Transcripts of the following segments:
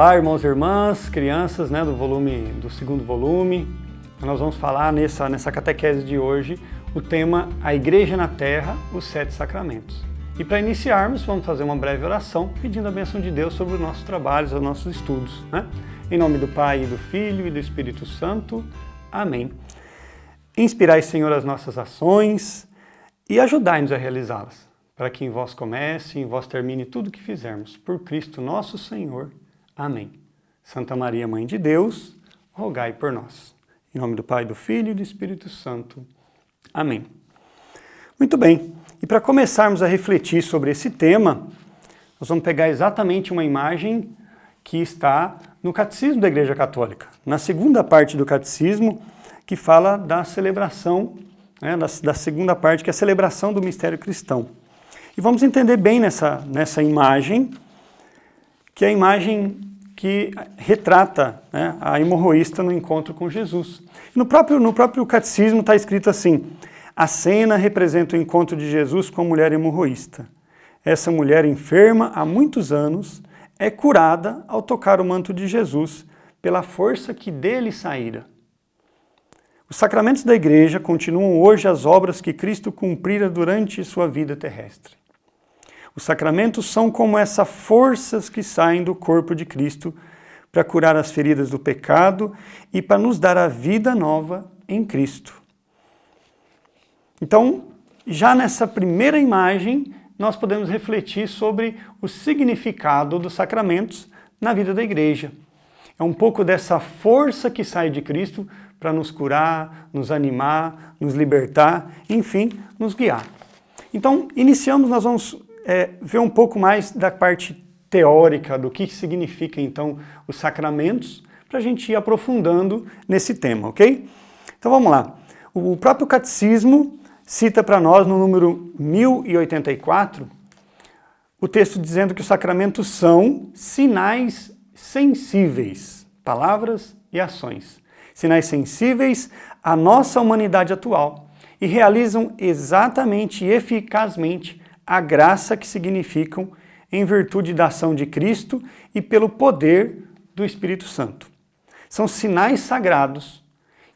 Olá, irmãos e irmãs, crianças, do segundo volume. Nós vamos falar nessa catequese de hoje o tema A Igreja na Terra, os 7 Sacramentos. E para iniciarmos, vamos fazer uma breve oração pedindo a bênção de Deus sobre os nossos trabalhos, os nossos estudos. Em nome do Pai, e do Filho e do Espírito Santo. Amém. Inspirai, Senhor, as nossas ações e ajudai-nos a realizá-las, para que em vós comece e em vós termine tudo o que fizermos. Por Cristo nosso Senhor. Amém. Santa Maria, Mãe de Deus, rogai por nós. Em nome do Pai, do Filho e do Espírito Santo. Amém. Muito bem. E para começarmos a refletir sobre esse tema, nós vamos pegar exatamente uma imagem que está no Catecismo da Igreja Católica, na segunda parte do Catecismo, que fala da celebração, da segunda parte, que é a celebração do mistério cristão. E vamos entender bem nessa imagem, que é a imagem que retrata a hemorroísta no encontro com Jesus. No próprio Catecismo está escrito assim: a cena representa o encontro de Jesus com a mulher hemorroísta. Essa mulher enferma há muitos anos é curada ao tocar o manto de Jesus pela força que dele saíra. Os sacramentos da Igreja continuam hoje as obras que Cristo cumprira durante sua vida terrestre. Os sacramentos são como essas forças que saem do corpo de Cristo para curar as feridas do pecado e para nos dar a vida nova em Cristo. Então, já nessa primeira imagem, nós podemos refletir sobre o significado dos sacramentos na vida da Igreja. É um pouco dessa força que sai de Cristo para nos curar, nos animar, nos libertar, enfim, nos guiar. Então, nós vamos ver um pouco mais da parte teórica do que significa, então, os sacramentos, para a gente ir aprofundando nesse tema, ok? Então, vamos lá. O próprio Catecismo cita para nós, no número 1084, o texto dizendo que os sacramentos são sinais sensíveis, palavras e ações. Sinais sensíveis à nossa humanidade atual e realizam exatamente e eficazmente a graça que significam em virtude da ação de Cristo e pelo poder do Espírito Santo. São sinais sagrados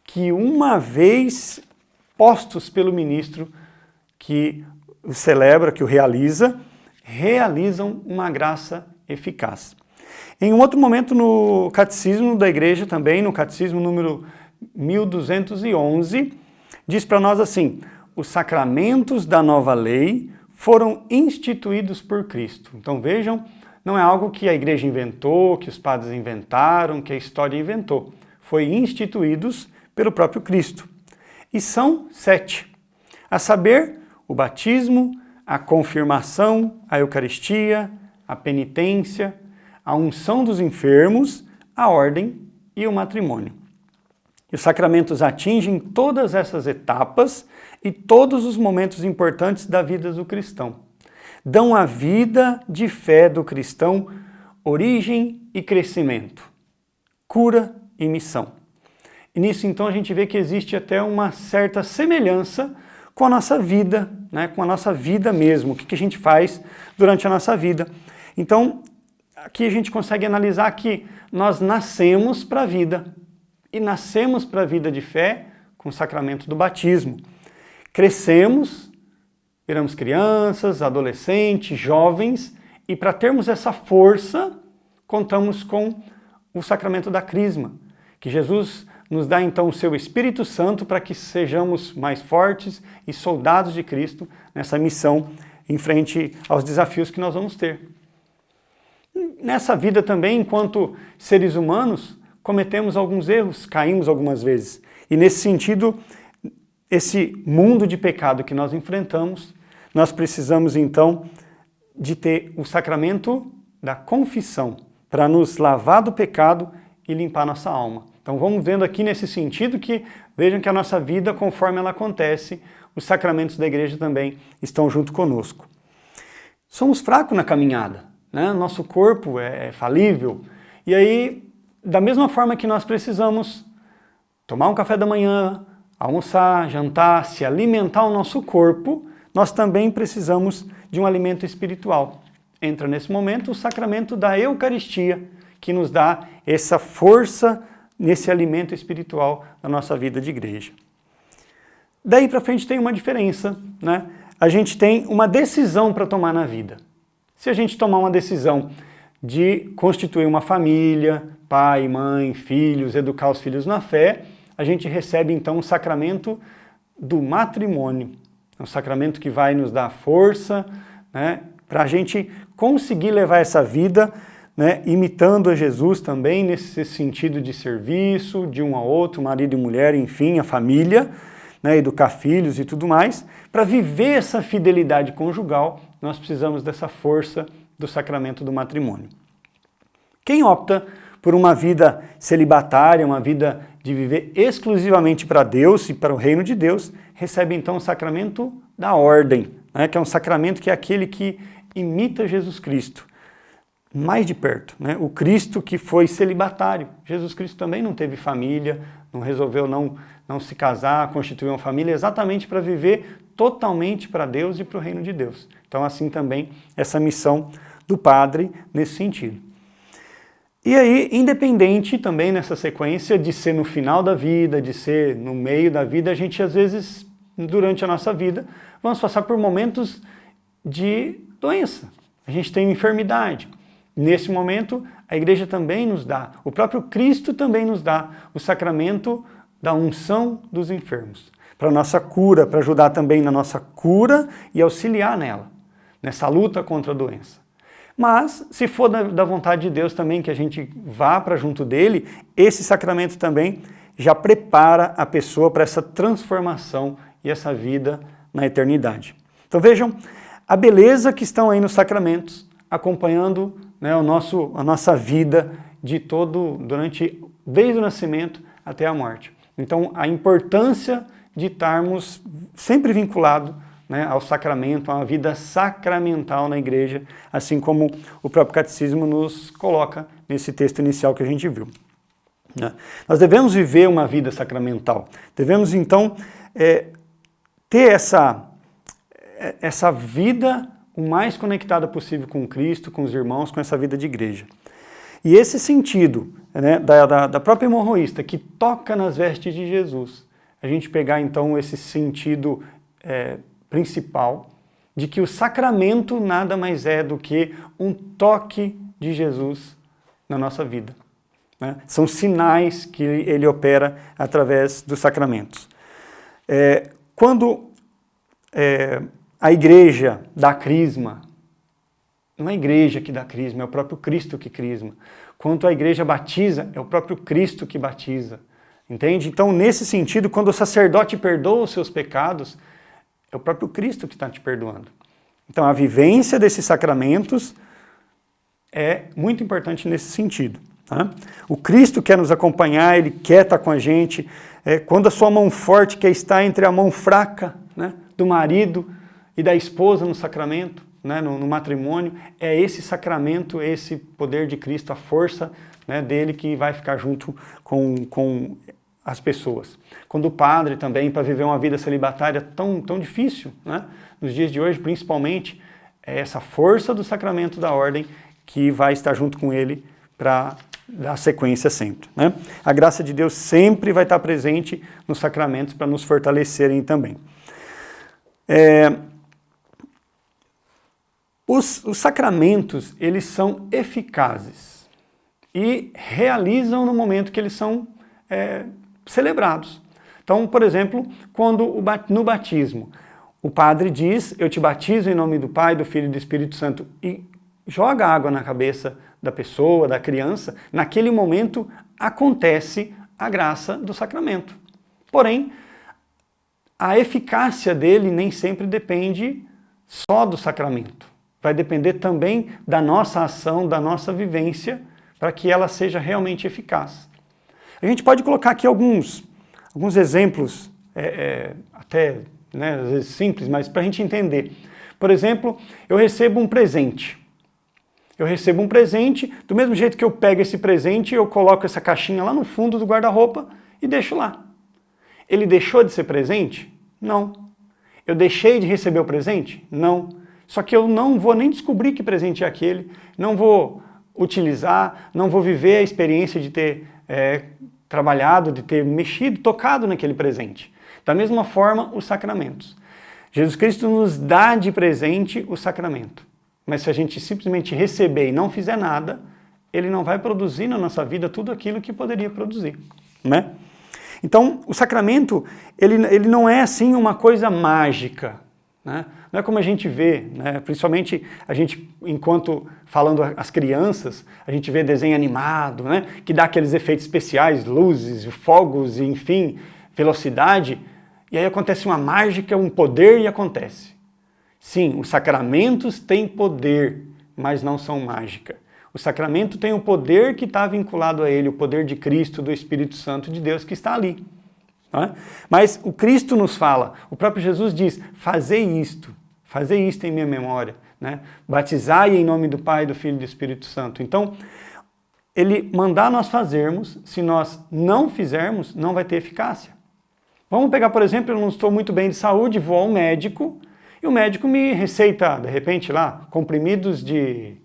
que, uma vez postos pelo ministro que o celebra, que o realizam uma graça eficaz. Em um outro momento no Catecismo da Igreja também, no Catecismo número 1211, diz para nós assim: os sacramentos da nova lei foram instituídos por Cristo. Então vejam, não é algo que a Igreja inventou, que os padres inventaram, que a história inventou. Foi instituídos pelo próprio Cristo. E são 7, a saber, o batismo, a confirmação, a Eucaristia, a penitência, a unção dos enfermos, a ordem e o matrimônio. E os sacramentos atingem todas essas etapas e todos os momentos importantes da vida do cristão. Dão à vida de fé do cristão origem e crescimento, cura e missão. E nisso, então, a gente vê que existe até uma certa semelhança com a nossa vida, com a nossa vida mesmo, o que a gente faz durante a nossa vida. Então, aqui a gente consegue analisar que nós nascemos para a vida, e nascemos para a vida de fé com o sacramento do batismo. Crescemos, viramos crianças, adolescentes, jovens, e para termos essa força, contamos com o sacramento da crisma, que Jesus nos dá então o seu Espírito Santo para que sejamos mais fortes e soldados de Cristo nessa missão em frente aos desafios que nós vamos ter. Nessa vida também, enquanto seres humanos, cometemos alguns erros, caímos algumas vezes. E nesse sentido, esse mundo de pecado que nós enfrentamos, nós precisamos então de ter o sacramento da confissão para nos lavar do pecado e limpar nossa alma. Então vamos vendo aqui nesse sentido que vejam que a nossa vida, conforme ela acontece, os sacramentos da Igreja também estão junto conosco. Somos fracos na caminhada, Nosso corpo é falível. E aí, da mesma forma que nós precisamos tomar um café da manhã, almoçar, jantar, se alimentar o nosso corpo, nós também precisamos de um alimento espiritual. Entra nesse momento o sacramento da Eucaristia, que nos dá essa força nesse alimento espiritual da nossa vida de igreja. Daí para frente tem uma diferença, né? A gente tem uma decisão para tomar na vida. Se a gente tomar uma decisão de constituir uma família, pai, mãe, filhos, educar os filhos na fé, a gente recebe então o sacramento do matrimônio. É um sacramento que vai nos dar força, né, para a gente conseguir levar essa vida, né, imitando a Jesus também, nesse sentido de serviço, de um ao outro, marido e mulher, enfim, a família, né, educar filhos e tudo mais. Para viver essa fidelidade conjugal, nós precisamos dessa força do sacramento do matrimônio. Quem opta por uma vida celibatária, uma vida de viver exclusivamente para Deus e para o reino de Deus, recebe então o sacramento da ordem, né, que é um sacramento que é aquele que imita Jesus Cristo, mais de perto, né? O Cristo que foi celibatário. Jesus Cristo também não teve família, não resolveu não se casar, constituir uma família, exatamente para viver totalmente para Deus e para o reino de Deus. Então assim também essa missão do padre nesse sentido. E aí, independente também nessa sequência de ser no final da vida, de ser no meio da vida, a gente às vezes, durante a nossa vida, vamos passar por momentos de doença. A gente tem enfermidade. Nesse momento, a igreja também nos dá, o próprio Cristo também nos dá o sacramento da unção dos enfermos, para a nossa cura, para ajudar também na nossa cura e auxiliar nela, nessa luta contra a doença. Mas, se for da vontade de Deus também que a gente vá para junto dele, esse sacramento também já prepara a pessoa para essa transformação e essa vida na eternidade. Então vejam a beleza que estão aí nos sacramentos, acompanhando, né, a nossa vida desde o nascimento até a morte. Então a importância de estarmos sempre vinculados, né, ao sacramento, a uma vida sacramental na igreja, assim como o próprio catecismo nos coloca nesse texto inicial que a gente viu. Né? Nós devemos viver uma vida sacramental, devemos então ter essa vida o mais conectada possível com Cristo, com os irmãos, com essa vida de igreja. E esse sentido, né, da própria hemorroísta, que toca nas vestes de Jesus, a gente pegar então esse sentido principal de que o sacramento nada mais é do que um toque de Jesus na nossa vida. Né? São sinais que ele opera através dos sacramentos. Quando a igreja dá crisma, não é a igreja que dá crisma, é o próprio Cristo que crisma. Quando a igreja batiza, é o próprio Cristo que batiza. Entende? Então, nesse sentido, quando o sacerdote perdoa os seus pecados, é o próprio Cristo que está te perdoando. Então, a vivência desses sacramentos é muito importante nesse sentido. Tá? O Cristo quer nos acompanhar, Ele quer estar com a gente. Quando a sua mão forte quer estar entre a mão fraca, né, do marido e da esposa no sacramento, né, no matrimônio, é esse sacramento, esse poder de Cristo, a força, né, dele que vai ficar junto com as pessoas. Quando o padre também, para viver uma vida celibatária tão difícil, né, nos dias de hoje, principalmente, é essa força do sacramento da ordem que vai estar junto com ele para dar sequência sempre. Né? A graça de Deus sempre vai estar presente nos sacramentos para nos fortalecerem também. Os sacramentos, eles são eficazes e realizam no momento que eles são celebrados. Então, por exemplo, no batismo, o padre diz, eu te batizo em nome do Pai, do Filho e do Espírito Santo, e joga água na cabeça da pessoa, da criança, naquele momento acontece a graça do sacramento. Porém, a eficácia dele nem sempre depende só do sacramento. Vai depender também da nossa ação, da nossa vivência, para que ela seja realmente eficaz. A gente pode colocar aqui alguns exemplos, até, né, às vezes simples, mas para a gente entender. Por exemplo, eu recebo um presente. Do mesmo jeito que eu pego esse presente, eu coloco essa caixinha lá no fundo do guarda-roupa e deixo lá. Ele deixou de ser presente? Não. Eu deixei de receber o presente? Não. Só que eu não vou nem descobrir que presente é aquele, não vou utilizar, não vou viver a experiência de ter trabalhado, de ter mexido, tocado naquele presente. Da mesma forma, os sacramentos. Jesus Cristo nos dá de presente o sacramento. Mas se a gente simplesmente receber e não fizer nada, ele não vai produzir na nossa vida tudo aquilo que poderia produzir, né? Então, o sacramento, ele não é assim uma coisa mágica, né? Não é como a gente vê, né? Principalmente a gente, enquanto falando às crianças, a gente vê desenho animado, né? Que dá aqueles efeitos especiais, luzes, fogos, enfim, velocidade, e aí acontece uma mágica, um poder e acontece. Sim, os sacramentos têm poder, mas não são mágica. O sacramento tem o poder que está vinculado a ele, o poder de Cristo, do Espírito Santo de Deus que está ali. Né? Mas o Cristo nos fala, o próprio Jesus diz, fazei isto em minha memória. Né? Batizai em nome do Pai, do Filho e do Espírito Santo. Então, ele mandar nós fazermos, se nós não fizermos, não vai ter eficácia. Vamos pegar, por exemplo, eu não estou muito bem de saúde, vou ao médico, e o médico me receita, de repente, lá, comprimidos de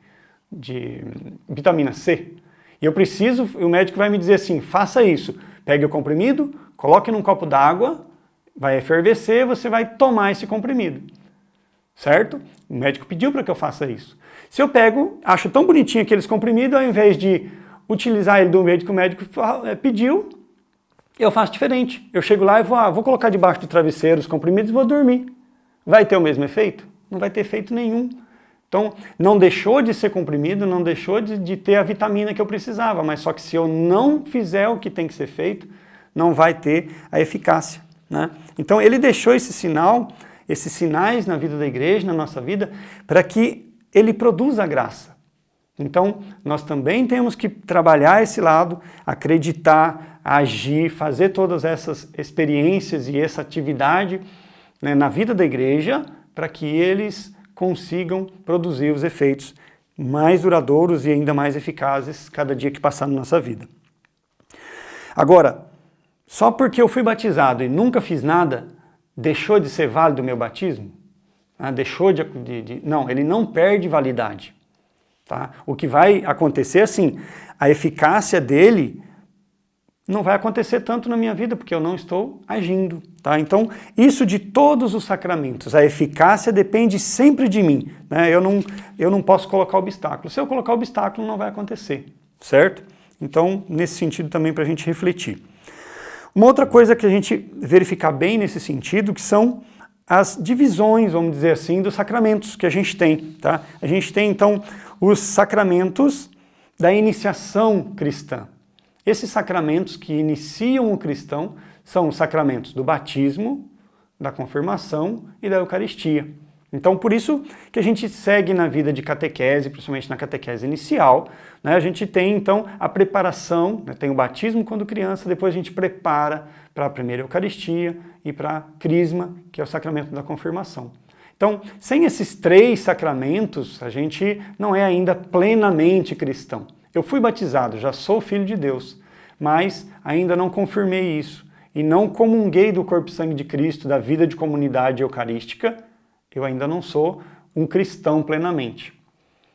vitamina C. E eu preciso, o médico vai me dizer assim, faça isso. Pegue o comprimido, coloque num copo d'água, vai efervescer, você vai tomar esse comprimido. Certo? O médico pediu para que eu faça isso. Se eu pego, acho tão bonitinho aqueles comprimidos, ao invés de utilizar ele do jeito que o médico pediu, eu faço diferente. Eu chego lá e vou colocar debaixo do travesseiro os comprimidos e vou dormir. Vai ter o mesmo efeito? Não vai ter efeito nenhum. Então, não deixou de ser comprimido, não deixou de ter a vitamina que eu precisava, mas só que se eu não fizer o que tem que ser feito, não vai ter a eficácia. Né? Então, ele deixou esse sinal, esses sinais na vida da igreja, na nossa vida, para que ele produza a graça. Então, nós também temos que trabalhar esse lado, acreditar, agir, fazer todas essas experiências e essa atividade, né, na vida da igreja, para que eles consigam produzir os efeitos mais duradouros e ainda mais eficazes cada dia que passar na nossa vida. Agora, só porque eu fui batizado e nunca fiz nada, deixou de ser válido o meu batismo? Deixou Não, ele não perde validade. Tá? O que vai acontecer assim, a eficácia dele não vai acontecer tanto na minha vida, porque eu não estou agindo. Tá? Então, isso de todos os sacramentos, a eficácia depende sempre de mim. Né? Eu não posso colocar obstáculo. Se eu colocar obstáculo, não vai acontecer, certo? Então, nesse sentido também para a gente refletir. Uma outra coisa que a gente verificar bem nesse sentido, que são as divisões, vamos dizer assim, dos sacramentos que a gente tem. Tá? A gente tem, então, os sacramentos da iniciação cristã. Esses sacramentos que iniciam o cristão são os sacramentos do batismo, da confirmação e da Eucaristia. Então, por isso que a gente segue na vida de catequese, principalmente na catequese inicial, né? A gente tem, então, a preparação, né? Tem o batismo quando criança, depois a gente prepara para a primeira Eucaristia e para a Crisma, que é o sacramento da confirmação. Então, sem esses 3 sacramentos, a gente não é ainda plenamente cristão. Eu fui batizado, já sou filho de Deus, mas ainda não confirmei isso e não comunguei do corpo e sangue de Cristo, da vida de comunidade eucarística, eu ainda não sou um cristão plenamente.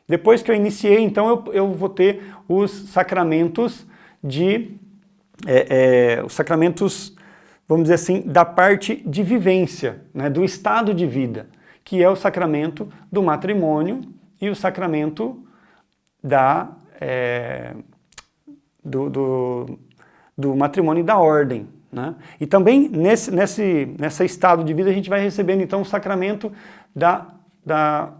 Depois que eu iniciei, então, eu vou ter os sacramentos os sacramentos, vamos dizer assim, da parte de vivência, né, do estado de vida, que é o sacramento do matrimônio e o sacramento do matrimônio e da ordem. Né? E também nesse estado de vida a gente vai recebendo então o sacramento da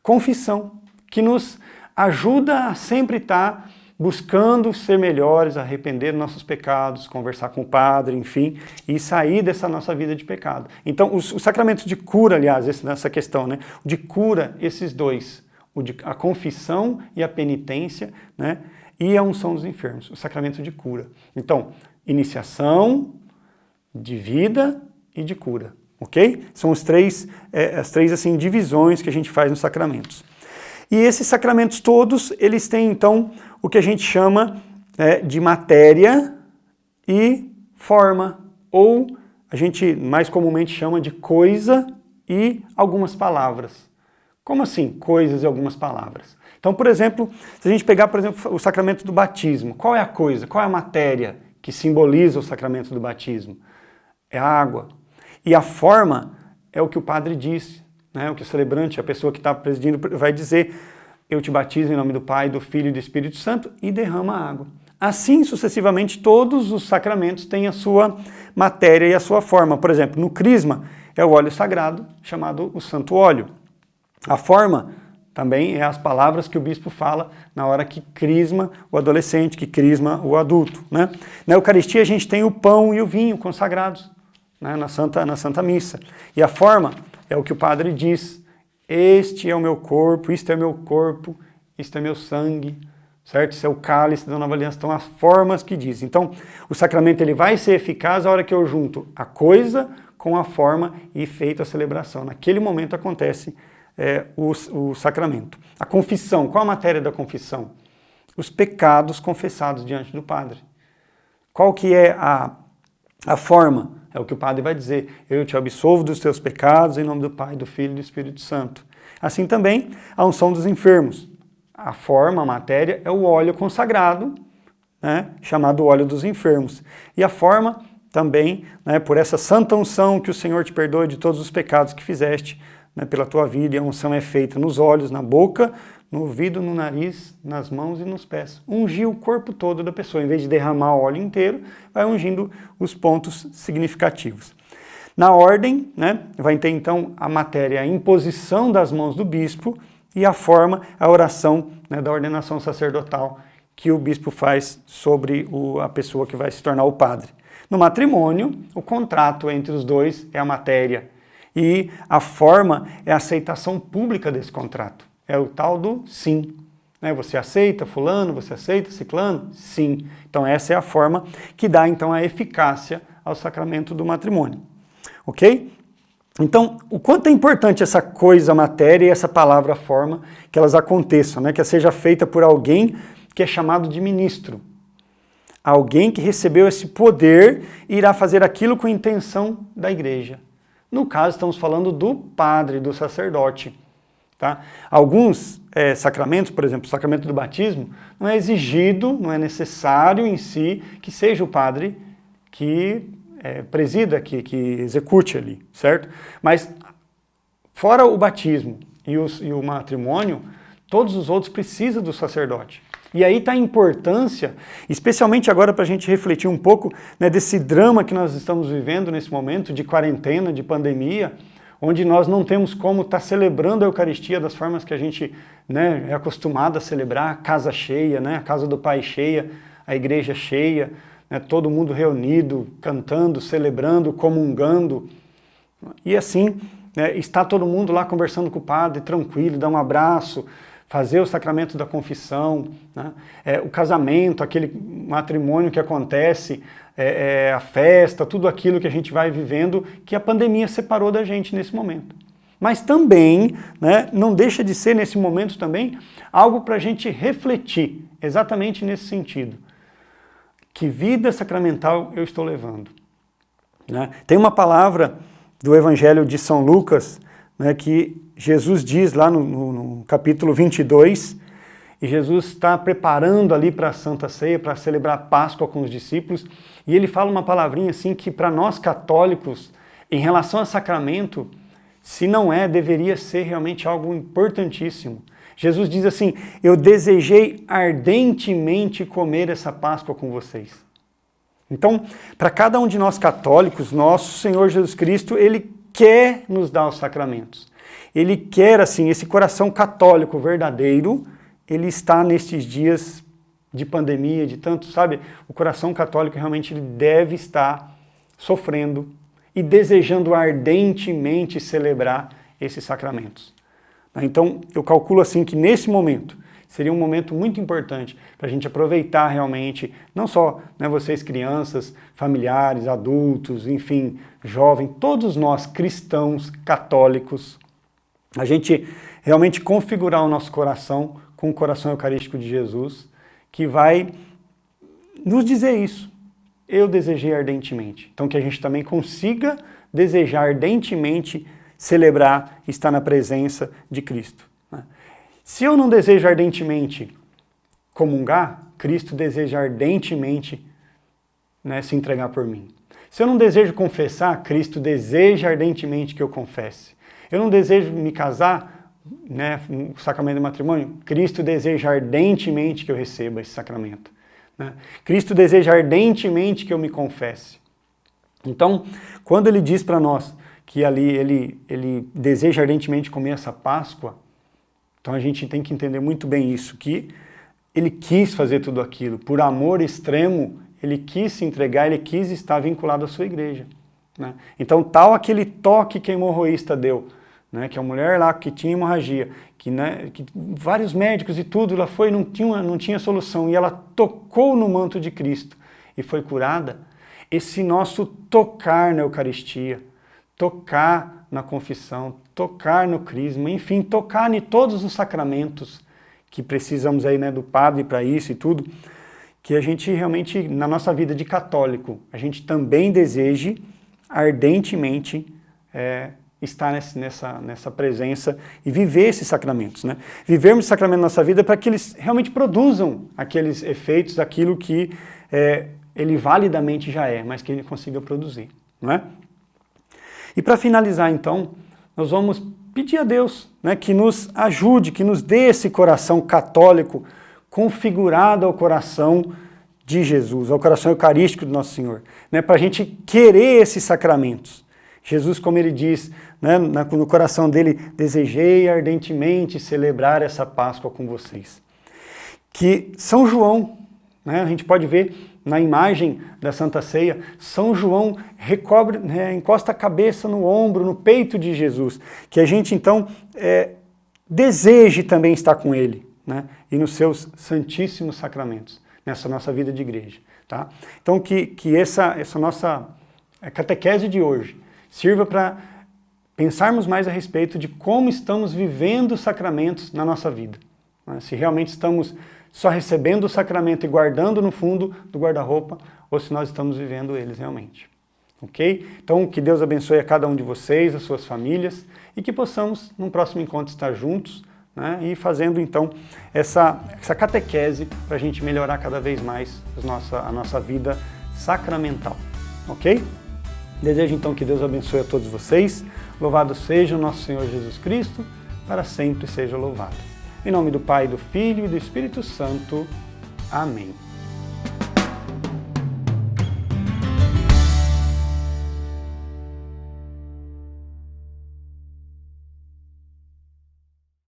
confissão, que nos ajuda a sempre estar buscando ser melhores, arrepender dos nossos pecados, conversar com o padre, enfim, e sair dessa nossa vida de pecado. Então os sacramentos de cura, aliás, nessa questão, né? De cura, esses dois, a confissão e a penitência, né? E a unção dos enfermos, o sacramento de cura. Então, iniciação, de vida e de cura, ok? São as três assim, divisões que a gente faz nos sacramentos. E esses sacramentos todos, eles têm então o que a gente chama de matéria e forma, ou a gente mais comumente chama de coisa e algumas palavras. Como assim? Coisas e algumas palavras. Então, por exemplo, se a gente pegar, por exemplo, o sacramento do batismo, qual é a coisa, qual é a matéria que simboliza o sacramento do batismo? É a água. E a forma é o que o padre diz, né? O que o celebrante, a pessoa que está presidindo, vai dizer: eu te batizo em nome do Pai, do Filho e do Espírito Santo, e derrama a água. Assim, sucessivamente, todos os sacramentos têm a sua matéria e a sua forma. Por exemplo, no crisma é o óleo sagrado, chamado o santo óleo. A forma também é as palavras que o bispo fala na hora que crisma o adolescente, que crisma o adulto, né? Na Eucaristia a gente tem o pão e o vinho consagrados, né, na Santa Missa. E a forma é o que o padre diz: este é o meu corpo, isto é meu corpo, isto é meu sangue, certo? Isso é o cálice da nova aliança. Então, as formas que diz. Então, o sacramento ele vai ser eficaz a hora que eu junto a coisa com a forma e feita a celebração. Naquele momento acontece o sacramento. A confissão, qual a matéria da confissão? Os pecados confessados diante do padre. Qual que é a forma? É o que o padre vai dizer: eu te absolvo dos teus pecados em nome do Pai, do Filho e do Espírito Santo. Assim também a unção dos enfermos. A forma, a matéria, é o óleo consagrado, né, chamado óleo dos enfermos. E a forma também, né, por essa santa unção, que o Senhor te perdoe de todos os pecados que fizeste, né, pela tua vida. E a unção é feita nos olhos, na boca, no ouvido, no nariz, nas mãos e nos pés. Ungir o corpo todo da pessoa. Em vez de derramar o óleo inteiro, vai ungindo os pontos significativos. Na ordem, né, vai ter então a matéria, a imposição das mãos do bispo, e a forma, a oração, né, da ordenação sacerdotal que o bispo faz sobre a pessoa que vai se tornar o padre. No matrimônio, o contrato entre os dois é a matéria. E a forma é a aceitação pública desse contrato. É o tal do sim. Você aceita fulano, você aceita ciclano? Sim. Então essa é a forma que dá então a eficácia ao sacramento do matrimônio. Ok? Então, o quanto é importante essa coisa matéria e essa palavra forma, que elas aconteçam, né? Que seja feita por alguém que é chamado de ministro. Alguém que recebeu esse poder e irá fazer aquilo com a intenção da igreja. No caso, estamos falando do padre, do sacerdote. Tá? Alguns sacramentos, por exemplo, o sacramento do batismo, não é exigido, não é necessário em si que seja o padre que presida, que execute ali, certo? Mas fora o batismo e o matrimônio, todos os outros precisam do sacerdote. E aí está a importância, especialmente agora para a gente refletir um pouco, né, desse drama que nós estamos vivendo nesse momento de quarentena, de pandemia, onde nós não temos como estar celebrando a Eucaristia das formas que a gente, né, é acostumado a celebrar, a casa cheia, né, a casa do Pai cheia, a igreja cheia, né, todo mundo reunido, cantando, celebrando, comungando. E assim, né, está todo mundo lá conversando com o padre, tranquilo, dar um abraço, fazer o sacramento da confissão, né? O casamento, aquele matrimônio que acontece, a festa, tudo aquilo que a gente vai vivendo, que a pandemia separou da gente nesse momento. Mas também, né, não deixa de ser nesse momento também algo para a gente refletir, exatamente nesse sentido. Que vida sacramental eu estou levando? Né? Tem uma palavra do Evangelho de São Lucas, né, que Jesus diz lá no capítulo 22, e Jesus está preparando ali para a Santa Ceia, para celebrar a Páscoa com os discípulos, e ele fala uma palavrinha assim que para nós católicos, em relação a sacramento, se não deveria ser realmente algo importantíssimo. Jesus diz assim: eu desejei ardentemente comer essa Páscoa com vocês. Então, para cada um de nós católicos, nosso Senhor Jesus Cristo, Ele quer nos dar os sacramentos. Ele quer, assim, esse coração católico verdadeiro, ele está nestes dias de pandemia, de tanto, sabe? O coração católico realmente ele deve estar sofrendo e desejando ardentemente celebrar esses sacramentos. Então, eu calculo assim que nesse momento seria um momento muito importante para a gente aproveitar realmente, não só, né, vocês crianças, familiares, adultos, enfim, jovens, todos nós cristãos, católicos, a gente realmente configurar o nosso coração com o coração eucarístico de Jesus, que vai nos dizer isso. Eu desejei ardentemente. Então que a gente também consiga desejar ardentemente celebrar, estar na presença de Cristo. Se eu não desejo ardentemente comungar, Cristo deseja ardentemente, né, se entregar por mim. Se eu não desejo confessar, Cristo deseja ardentemente que eu confesse. Eu não desejo me casar, né, o sacramento do matrimônio, Cristo deseja ardentemente que eu receba esse sacramento. Né? Cristo deseja ardentemente que eu me confesse. Então, quando ele diz para nós que ali ele deseja ardentemente comer essa Páscoa, então a gente tem que entender muito bem isso, que ele quis fazer tudo aquilo, por amor extremo, ele quis se entregar, ele quis estar vinculado à sua igreja. Né? Então, tal aquele toque que a hemorroísta deu, né, que a mulher lá que tinha hemorragia, que vários médicos e tudo, ela foi, não tinha solução, e ela tocou no manto de Cristo e foi curada. Esse nosso tocar na Eucaristia, tocar na confissão, tocar no crisma, enfim, tocar em todos os sacramentos que precisamos aí, né, do padre para isso e tudo, que a gente realmente, na nossa vida de católico, a gente também deseje ardentemente estar nessa presença e viver esses sacramentos, né? Vivermos esse sacramento na nossa vida para que eles realmente produzam aqueles efeitos, aquilo que ele validamente já é, mas que ele consiga produzir, não é? E para finalizar, então, nós vamos pedir a Deus, né, que nos ajude, que nos dê esse coração católico configurado ao coração de Jesus, ao coração eucarístico do Nosso Senhor, né, para a gente querer esses sacramentos. Jesus, como ele diz, né, no coração dele, desejei ardentemente celebrar essa Páscoa com vocês. Que São João, né, a gente pode ver na imagem da Santa Ceia, São João recobre, encosta a cabeça no ombro, no peito de Jesus, que a gente então deseje também estar com ele, né, e nos seus santíssimos sacramentos, nessa nossa vida de igreja. Tá? Então que essa nossa catequese de hoje sirva para pensarmos mais a respeito de como estamos vivendo os sacramentos na nossa vida. Né? Se realmente estamos só recebendo o sacramento e guardando no fundo do guarda-roupa, ou se nós estamos vivendo eles realmente. Ok? Então, que Deus abençoe a cada um de vocês, as suas famílias, e que possamos, num próximo encontro, estar juntos, né, e fazendo, então, essa catequese para a gente melhorar cada vez mais a nossa vida sacramental. Ok? Desejo, então, que Deus abençoe a todos vocês. Louvado seja o nosso Senhor Jesus Cristo, para sempre seja louvado. Em nome do Pai, do Filho e do Espírito Santo. Amém.